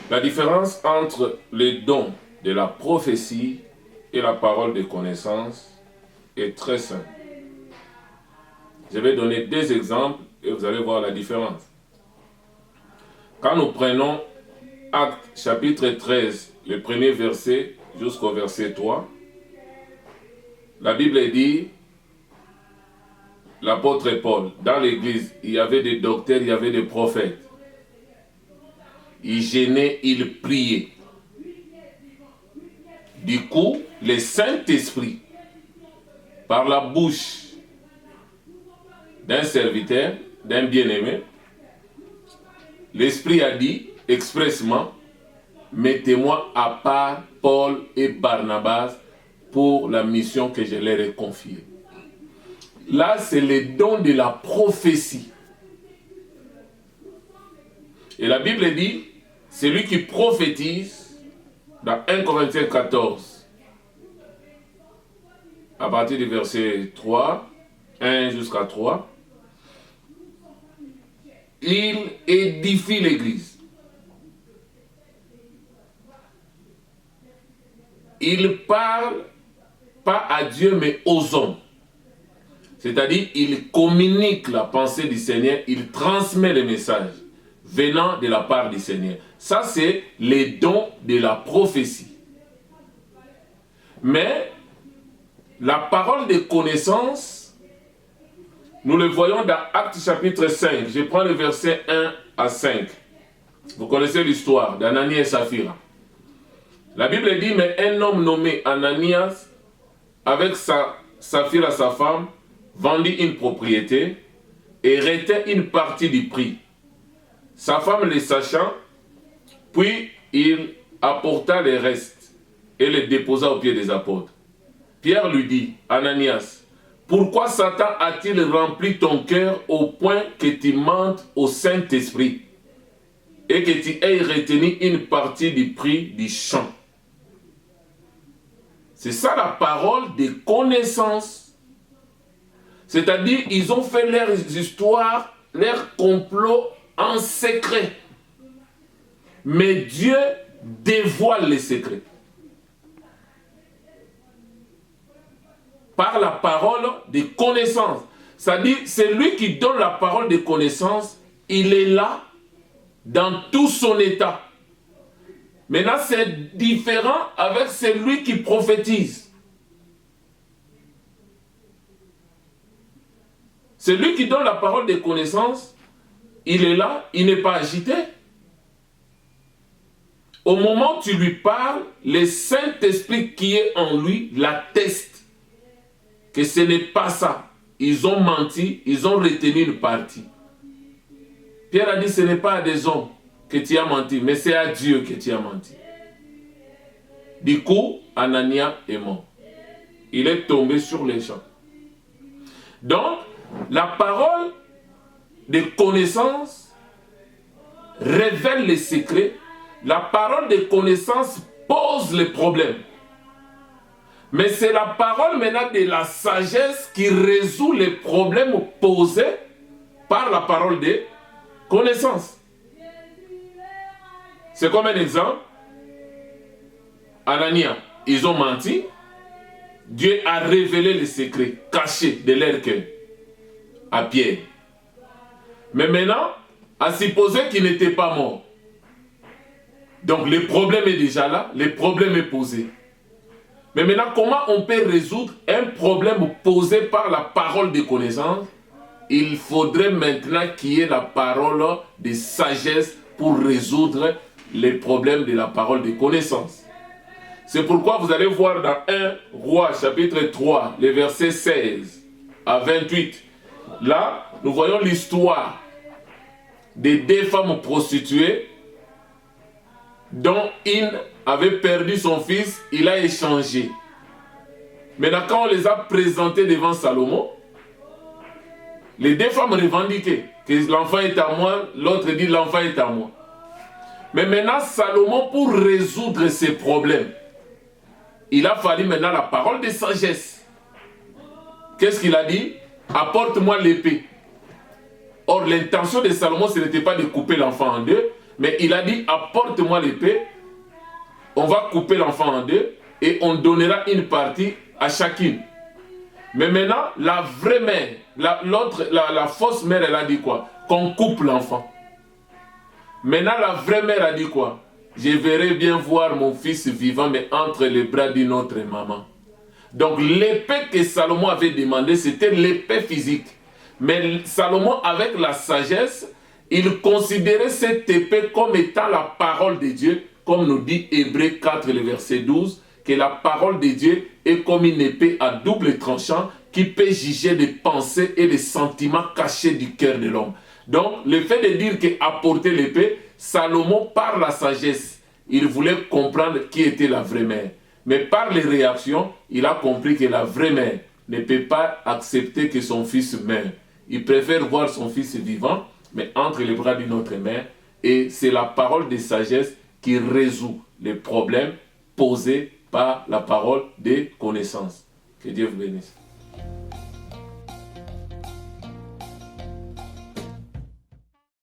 La différence entre les dons de la prophétie et la parole de connaissance est très simple. Je vais donner deux exemples et vous allez voir la différence. Quand nous prenons Actes chapitre 13, le premier verset jusqu'au verset 3, la Bible dit, l'apôtre Paul, dans l'église, il y avait des docteurs, il y avait des prophètes. Il gênait, il priait. Du coup, le Saint-Esprit, par la bouche d'un serviteur, d'un bien-aimé, l'Esprit a dit expressement, mettez-moi à part Paul et Barnabas pour la mission que je leur ai confiée. Là, c'est le don de la prophétie. Et la Bible dit, celui qui prophétise, dans 1 Corinthiens 14, à partir du verset 3, 1 jusqu'à 3, il édifie l'église. Il parle pas à Dieu mais aux hommes. C'est-à-dire, il communique la pensée du Seigneur, il transmet le message venant de la part du Seigneur. Ça, c'est les dons de la prophétie. Mais la parole de connaissance, nous le voyons dans Actes chapitre 5. Je prends le verset 1 à 5. Vous connaissez l'histoire d'Ananias et Saphira. La Bible dit, mais un homme nommé Ananias, avec Saphira, sa femme, vendit une propriété et retint une partie du prix. Sa femme le sachant, puis il apporta les restes et les déposa aux pieds des apôtres. Pierre lui dit, Ananias, pourquoi Satan a-t-il rempli ton cœur au point que tu mentes au Saint-Esprit et que tu aies retenu une partie du prix du champ? C'est ça la parole de connaissance. C'est-à-dire, ils ont fait leurs histoires, leurs complots en secret. Mais Dieu dévoile les secrets. Par la parole de connaissance. C'est-à-dire, c'est lui qui donne la parole de connaissance, il est là dans tout son état. Maintenant, c'est différent avec celui qui prophétise. Celui qui donne la parole de connaissance, il est là, il n'est pas agité. Au moment où tu lui parles, le Saint-Esprit qui est en lui l'atteste que ce n'est pas ça. Ils ont menti, ils ont retenu une partie. Pierre a dit, ce n'est pas à des hommes que tu as menti, mais c'est à Dieu que tu as menti. Du coup, Ananias est mort. Il est tombé sur les champs. Donc, la parole de connaissance révèle les secrets. La parole de connaissance pose les problèmes. Mais c'est la parole maintenant de la sagesse qui résout les problèmes posés par la parole de connaissance. C'est comme un exemple. Ananias, ils ont menti. Dieu a révélé les secrets cachés de leur cœur à Pierre. Mais maintenant, à supposer qu'il n'était pas mort. Donc le problème est déjà là, le problème est posé. Mais maintenant, comment on peut résoudre un problème posé par la parole de connaissance? Il faudrait maintenant qu'il y ait la parole de sagesse pour résoudre les problèmes de la parole de connaissance. C'est pourquoi vous allez voir dans 1 Roi chapitre 3, les versets 16 à 28. Là, nous voyons l'histoire des deux femmes prostituées dont une avait perdu son fils, il a échangé. Maintenant, quand on les a présentées devant Salomon, les deux femmes revendiquaient que l'enfant est à moi, l'autre dit l'enfant est à moi. Mais maintenant, Salomon, pour résoudre ces problèmes, il a fallu maintenant la parole de sagesse. Qu'est-ce qu'il a dit? Apporte-moi l'épée. Or, l'intention de Salomon, ce n'était pas de couper l'enfant en deux, Mais il a dit, apporte-moi l'épée, on va couper l'enfant en deux et on donnera une partie à chacune. Mais maintenant, la vraie mère, la fausse mère, elle a dit quoi? Qu'on coupe l'enfant. Maintenant, la vraie mère a dit quoi? Je verrai bien voir mon fils vivant, mais entre les bras d'une autre maman. Donc l'épée que Salomon avait demandé, c'était l'épée physique. Mais Salomon, avec la sagesse, il considérait cette épée comme étant la parole de Dieu, comme nous dit Hébreux 4, le verset 12, que la parole de Dieu est comme une épée à double tranchant qui peut juger des pensées et des sentiments cachés du cœur de l'homme. Donc, le fait de dire qu'apporter l'épée, Salomon, par la sagesse, il voulait comprendre qui était la vraie mère. Mais par les réactions, il a compris que la vraie mère ne peut pas accepter que son fils meure. Il préfère voir son fils vivant, mais entre les bras d'une autre mère. Et c'est la parole de sagesse qui résout les problèmes posés par la parole des connaissances. Que Dieu vous bénisse.